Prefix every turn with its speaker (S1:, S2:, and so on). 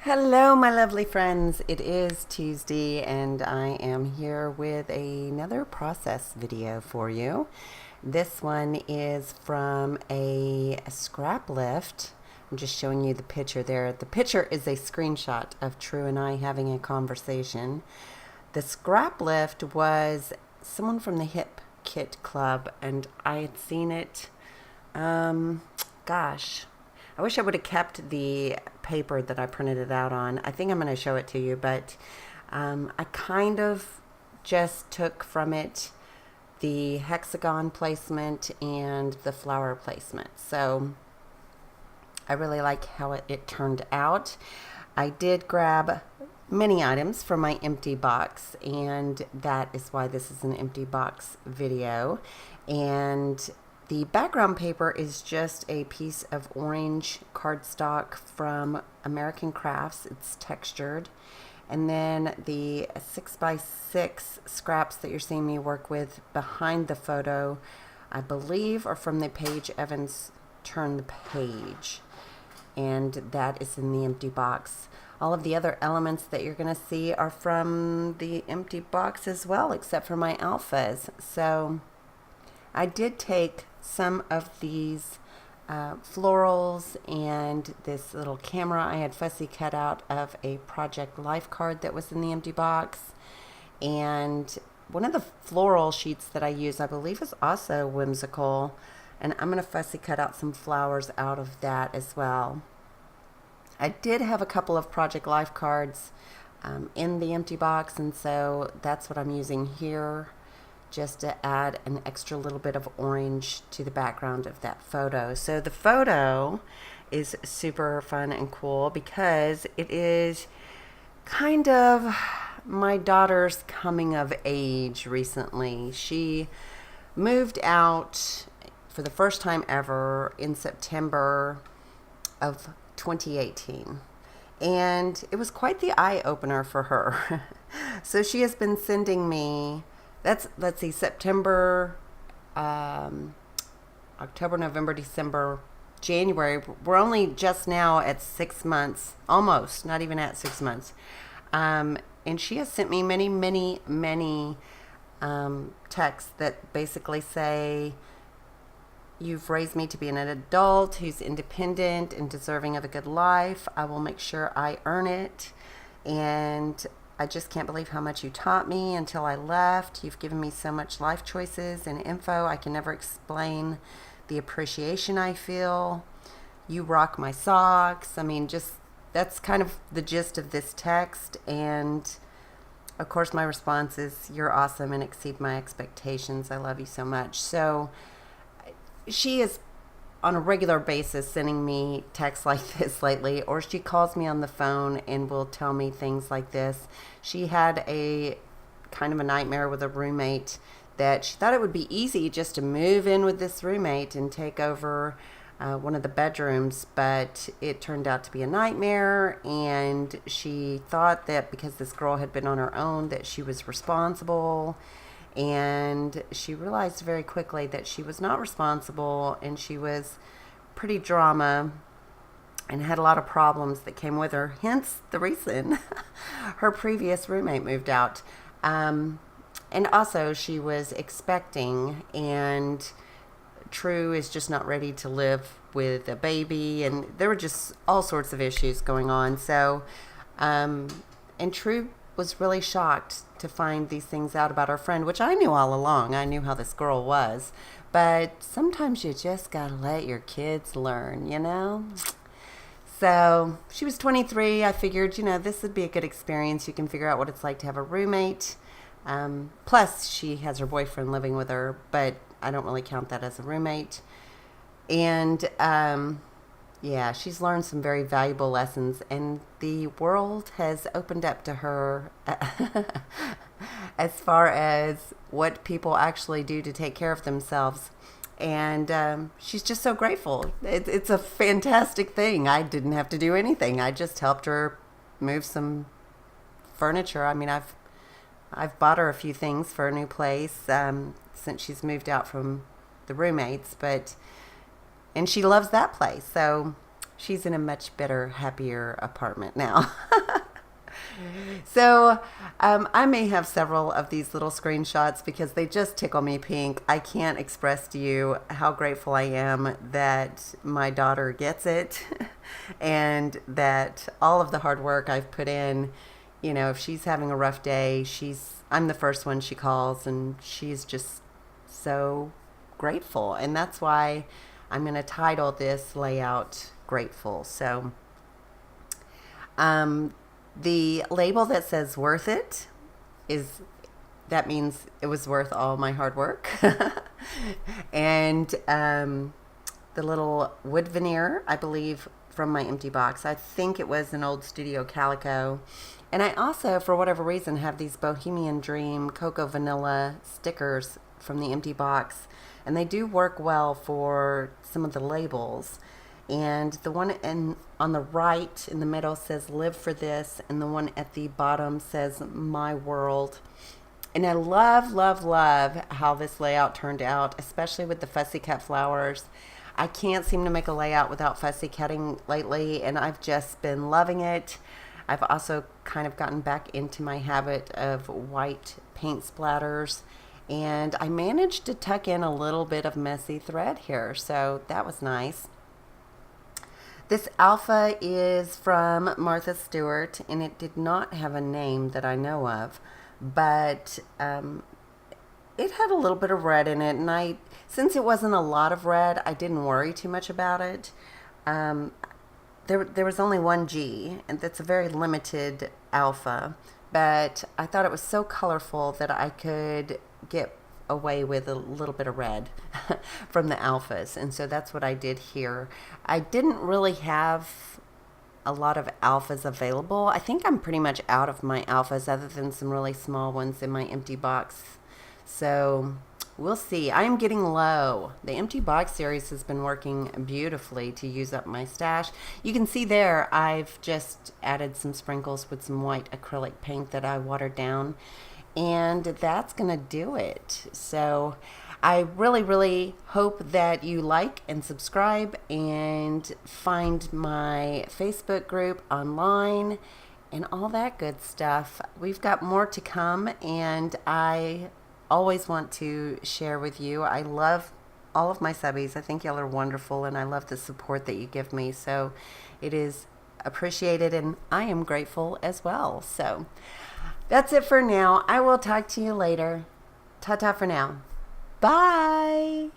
S1: Hello, my lovely friends. It is Tuesday, and I am here with another process video for you. This one is from a scrap lift. I'm just showing you the picture there. The picture is a screenshot of True and I having a conversation. The scrap lift was someone from the Hip Kit Club, and I had seen it, gosh, I wish I would have kept the paper that I printed it out on. I think I'm going to show it to you, but I kind of just took from it the hexagon placement and the flower placement. So I really like how it turned out. I did grab many items from my empty box, and that is why this is an empty box video. And the background paper is just a piece of orange cardstock from American Crafts. It's textured. And then the 6x6 scraps that you're seeing me work with behind the photo, I believe, are from the Paige Evans Turn the Page. And that is in the empty box. All of the other elements that you're going to see are from the empty box as well, except for my alphas. So I did take some of these florals and this little camera I had fussy cut out of a Project Life card that was in the empty box. And one of the floral sheets that I use, I believe, is also whimsical. And I'm going to fussy cut out some flowers out of that as well. I did have a couple of Project Life cards in the empty box, and so that's what I'm using here, just to add an extra little bit of orange to the background of that photo. So the photo is super fun and cool because it is kind of my daughter's coming of age recently. She moved out for the first time ever in September of 2018. And it was quite the eye-opener for her. So she has been sending me, let's see, September, October, November, December, January. We're only just now at 6 months, almost, not even at 6 months. And she has sent me many texts that basically say, "You've raised me to be an adult who's independent and deserving of a good life. I will make sure I earn it. And I just can't believe how much you taught me until I left. You've given me so much life choices and info. I can never explain the appreciation I feel. You rock my socks." I mean, just that's kind of the gist of this text. And of course, my response is, "You're awesome and exceed my expectations. I love you so much." So she is on a regular basis sending me texts like this lately, or she calls me on the phone and will tell me things like this. She had a kind of a nightmare with a roommate that she thought it would be easy just to move in with this roommate and take over one of the bedrooms, but it turned out to be a nightmare. And she thought that because this girl had been on her own that she was responsible. And she realized very quickly that she was not responsible, and she was pretty drama and had a lot of problems that came with her, hence the reason her previous roommate moved out. And also she was expecting, and True is just not ready to live with a baby, and there were just all sorts of issues going on. So and True was really shocked to find these things out about her friend, which I knew all along. I knew how this girl was, but sometimes you just gotta let your kids learn, you know? So she was 23. I figured, this would be a good experience. You can figure out what it's like to have a roommate. Plus she has her boyfriend living with her, but I don't really count that as a roommate. And yeah, she's learned some very valuable lessons, and the world has opened up to her as far as what people actually do to take care of themselves. And she's just so grateful. It's a fantastic thing. I didn't have to do anything. I just helped her move some furniture. I mean, I've bought her a few things for a new place since she's moved out from the roommates, and she loves that place. So she's in a much better, happier apartment now. So I may have several of these little screenshots because they just tickle me pink. I can't express to you how grateful I am that my daughter gets it and that all of the hard work I've put in, you know, if she's having a rough day, I'm the first one she calls, and she's just so grateful. And that's why I'm going to title this layout Grateful. So the label that says worth it that means it was worth all my hard work. And the little wood veneer, I believe, from my empty box, I think it was an old Studio Calico. And I also, for whatever reason, have these Bohemian Dream Cocoa Vanilla stickers from the empty box, and they do work well for some of the labels. And the one on the right in the middle says live for this, and the one at the bottom says my world. And I love, love, love how this layout turned out, especially with the fussy cut flowers. I can't seem to make a layout without fussy cutting lately, and I've just been loving it. I've also kind of gotten back into my habit of white paint splatters, and I managed to tuck in a little bit of messy thread here, so that was nice. This alpha is from Martha Stewart, and it did not have a name that I know of, but it had a little bit of red in it, and since it wasn't a lot of red, I didn't worry too much about it. There was only one G, and that's a very limited alpha, but I thought it was so colorful that I could get away with a little bit of red from the alphas, and so that's what I did here. I didn't really have a lot of alphas available. I think I'm pretty much out of my alphas other than some really small ones in my empty box, so we'll see. I am getting low. The empty box series has been working beautifully to use up my stash. You can see there I've just added some sprinkles with some white acrylic paint that I watered down, and that's gonna do it. So I really, really hope that you like and subscribe and find my Facebook group online and all that good stuff. We've got more to come, and I always want to share with you. I love all of my subbies. I think y'all are wonderful, and I love the support that you give me. So it is appreciated, and I am grateful as well. So that's it for now. I will talk to you later. Ta-ta for now. Bye.